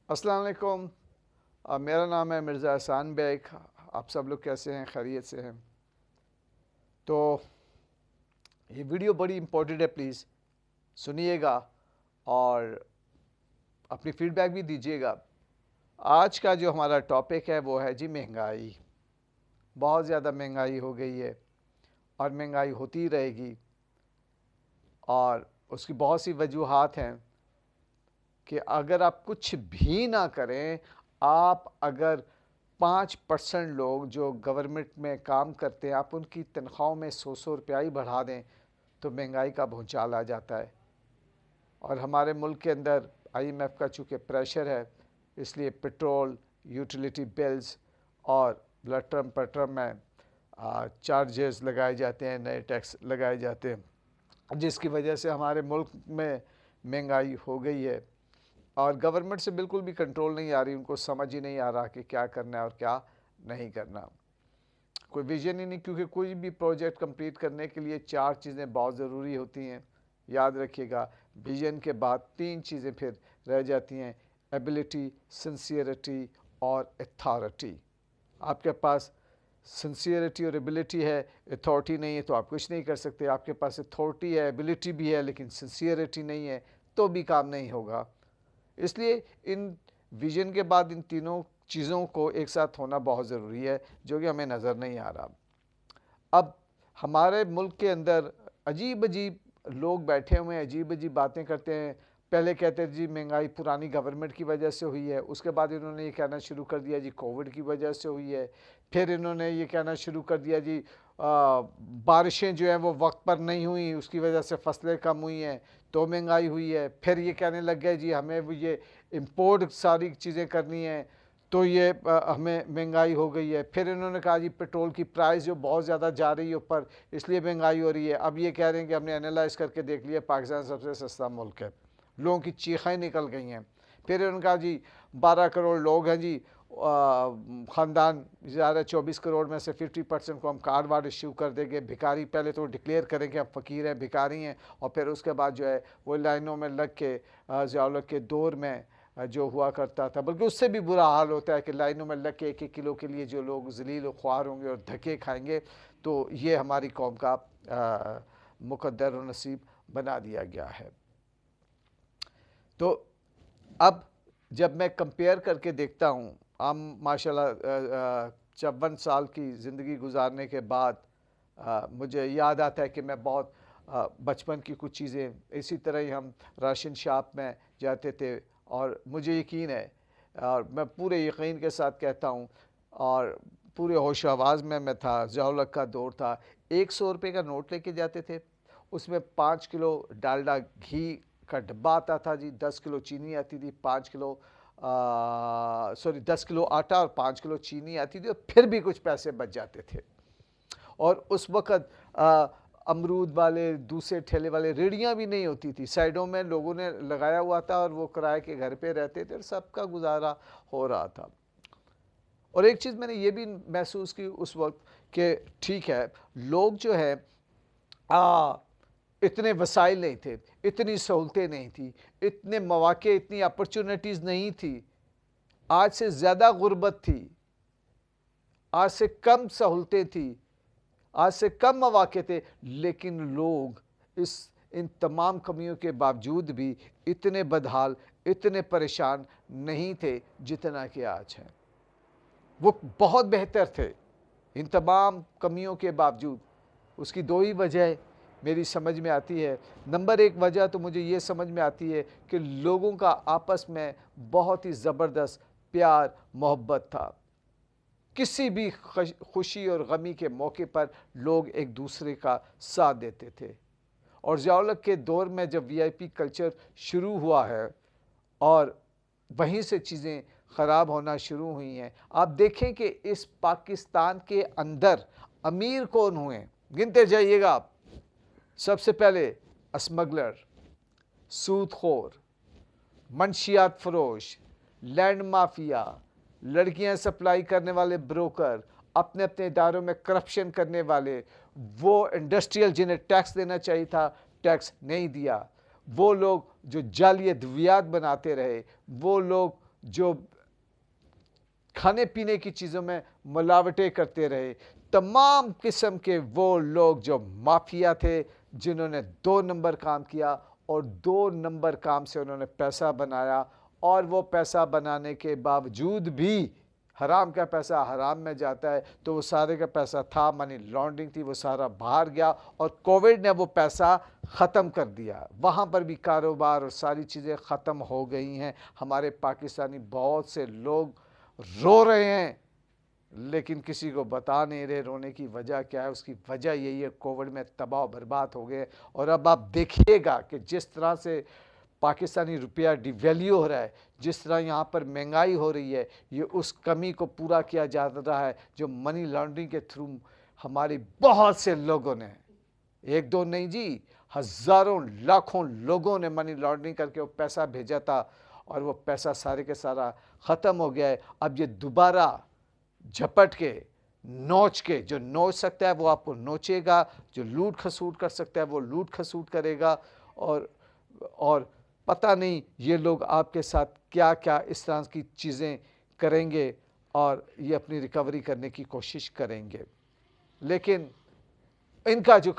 अस्सलाम वालेकुम। मेरा नाम है मिर्ज़ा एहसान बेग। आप सब लोग कैसे हैं? खैरियत से हैं? तो ये वीडियो बड़ी इम्पोर्टेंट है, प्लीज़ सुनिएगा और अपनी फ़ीडबैक भी दीजिएगा। आज का जो हमारा टॉपिक है वो है जी महंगाई। बहुत ज़्यादा महंगाई हो गई है और महंगाई होती ही रहेगी, और उसकी बहुत सी वजूहात हैं कि अगर आप कुछ भी ना करें, आप अगर 5% लोग जो गवर्नमेंट में काम करते हैं, आप उनकी तनख्वाहों में 100 रुपया ही बढ़ा दें तो महंगाई का भूचाल आ जाता है। और हमारे मुल्क के अंदर IMF का चूँकि प्रेशर है, इसलिए पेट्रोल, यूटिलिटी बिल्स और लटरम पटरम में चार्जेस लगाए जाते हैं, नए टैक्स लगाए जाते हैं, जिसकी वजह से हमारे मुल्क में महंगाई हो गई है और गवर्नमेंट से बिल्कुल भी कंट्रोल नहीं आ रही। उनको समझ ही नहीं आ रहा कि क्या करना है और क्या नहीं करना। कोई विजन ही नहीं, क्योंकि कोई भी प्रोजेक्ट कंप्लीट करने के लिए 4 चीज़ें बहुत ज़रूरी होती हैं। याद रखिएगा, विजन के बाद 3 चीज़ें फिर रह जाती हैं: एबिलिटी, सिंसियरिटी और अथॉरिटी। आपके पास सिंसियरिटी और एबिलिटी है, अथॉरिटी नहीं है तो आप कुछ नहीं कर सकते। आपके पास अथॉरिटी है, एबिलिटी भी है, लेकिन सिंसियरिटी नहीं है तो भी काम नहीं होगा। इसलिए इन विजन के बाद इन तीनों चीज़ों को एक साथ होना बहुत ज़रूरी है, जो कि हमें नज़र नहीं आ रहा। अब हमारे मुल्क के अंदर अजीब अजीब लोग बैठे हुए हैं, अजीब अजीब बातें करते हैं। पहले कहते थे जी महंगाई पुरानी गवर्नमेंट की वजह से हुई है, उसके बाद इन्होंने ये कहना शुरू कर दिया जी कोविड की वजह से हुई है। फिर इन्होंने ये कहना शुरू कर दिया जी बारिशें जो हैं वो वक्त पर नहीं हुई, उसकी वजह से फसलें कम हुई हैं तो महंगाई हुई है। फिर ये कहने लग गए जी हमें ये इम्पोर्ट सारी चीज़ें करनी है तो ये हमें महंगाई हो गई है। फिर इन्होंने कहा जी पेट्रोल की प्राइस जो बहुत ज़्यादा जा रही है ऊपर, इसलिए महंगाई हो रही है। अब ये कह रहे हैं कि हमने एनालाइज करके देख लिया, पाकिस्तान सबसे सस्ता मुल्क है। लोगों की चीखें निकल गई हैं। फिर इन्होंने कहा जी 12 करोड़ लोग हैं जी, ख़ानदान ज़्यादा 24 करोड़ में से 50% को हम कार्ड वार्ड इशू कर देंगे। भिखारी पहले तो डिक्लेयर करें कि हम फ़कीर हैं, भिखारी हैं, और फिर उसके बाद जो है वो लाइनों में लग के ज़ियाउल के दौर में जो हुआ करता था, बल्कि उससे भी बुरा हाल होता है कि लाइनों में लग के 1-1 किलो के लिए जो लोग जलील व ख्वार होंगे और धक्के खाएंगे। तो ये हमारी कौम का मुकद्दर और नसीब बना दिया गया है। तो अब जब मैं कंपेयर करके देखता हूँ, हम माशाल्लाह 54 साल की ज़िंदगी गुजारने के बाद मुझे याद आता है कि मैं बहुत बचपन की कुछ चीज़ें इसी तरह ही हम राशन शॉप में जाते थे, और मुझे यकीन है और मैं पूरे यकीन के साथ कहता हूँ और पूरे होश आवाज़ में मैं था, ज़ियाउल हक का दौर था। 100 रुपये का नोट लेके जाते थे, उसमें 5 किलो डालडा घी का डब्बा आता था जी, 10 किलो चीनी आती थी, 5 किलो 10 किलो आटा और 5 किलो चीनी आती थी, और फिर भी कुछ पैसे बच जाते थे। और उस वक़्त अमरूद वाले, दूसरे ठेले वाले रेहड़ियाँ भी नहीं होती थी, साइडों में लोगों ने लगाया हुआ था और वो किराए के घर पे रहते थे और सबका गुजारा हो रहा था। और एक चीज़ मैंने ये भी महसूस की उस वक़्त कि ठीक है, लोग जो है इतने वसाइल नहीं थे, इतनी सहूलतें नहीं थी, इतने मौक़े, इतनी अपॉर्चुनिटीज़ नहीं थी। आज से ज़्यादा गुर्बत थी, आज से कम सहूलतें थी, आज से कम मौक़े थे, लेकिन लोग इन तमाम कमियों के बावजूद भी इतने बदहाल, इतने परेशान नहीं थे जितना कि आज हैं। वो बहुत बेहतर थे इन तमाम कमियों के बावजूद। उसकी 2 ही वजह मेरी समझ में आती है। नंबर 1 वजह तो मुझे ये समझ में आती है कि लोगों का आपस में बहुत ही ज़बरदस्त प्यार मोहब्बत था। किसी भी खुशी और गमी के मौके पर लोग एक दूसरे का साथ देते थे। और ज़ियाउल हक के दौर में जब VIP कल्चर शुरू हुआ है और वहीं से चीज़ें ख़राब होना शुरू हुई हैं। आप देखें कि इस पाकिस्तान के अंदर अमीर कौन हुए, गिनते जाइएगा आप। सबसे पहले स्मगलर, सूदखोर, मंशियात फरोश, लैंड माफिया, लड़कियां सप्लाई करने वाले ब्रोकर, अपने अपने इदारों में करप्शन करने वाले, वो इंडस्ट्रियल जिन्हें टैक्स देना चाहिए था टैक्स नहीं दिया, वो लोग जो जाली अद्वियात बनाते रहे, वो लोग जो खाने पीने की चीज़ों में मिलावटें करते रहे, तमाम किस्म के वो लोग जो माफिया थे, जिन्होंने 2 नंबर काम किया और 2 नंबर काम से उन्होंने पैसा बनाया, और वो पैसा बनाने के बावजूद भी हराम का पैसा हराम में जाता है, तो वो सारे का पैसा था, मनी लॉन्ड्रिंग थी, वो सारा बाहर गया और कोविड ने वो पैसा ख़त्म कर दिया। वहाँ पर भी कारोबार और सारी चीज़ें ख़त्म हो गई हैं। हमारे पाकिस्तानी बहुत से लोग रो रहे हैं, लेकिन किसी को बता नहीं रहे रोने की वजह क्या है। उसकी वजह यही है, कोविड में तबाह बर्बाद हो गए। और अब आप देखिएगा कि जिस तरह से पाकिस्तानी रुपया डिवैल्यू हो रहा है, जिस तरह यहाँ पर महंगाई हो रही है, ये उस कमी को पूरा किया जा रहा है जो मनी लॉन्ड्रिंग के थ्रू हमारी बहुत से लोगों ने, एक दो नहीं जी, हज़ारों लाखों लोगों ने मनी लॉन्ड्रिंग करके वो पैसा भेजा था, और वो पैसा सारे के सारा ख़त्म हो गया है। अब ये दोबारा झपट के नोच के, जो नोच सकता है वो आपको नोचेगा, जो लूट खसूट कर सकता है वो लूट खसूट करेगा। और पता नहीं ये लोग आपके साथ क्या क्या इस तरह की चीज़ें करेंगे और ये अपनी रिकवरी करने की कोशिश करेंगे। लेकिन इनका जो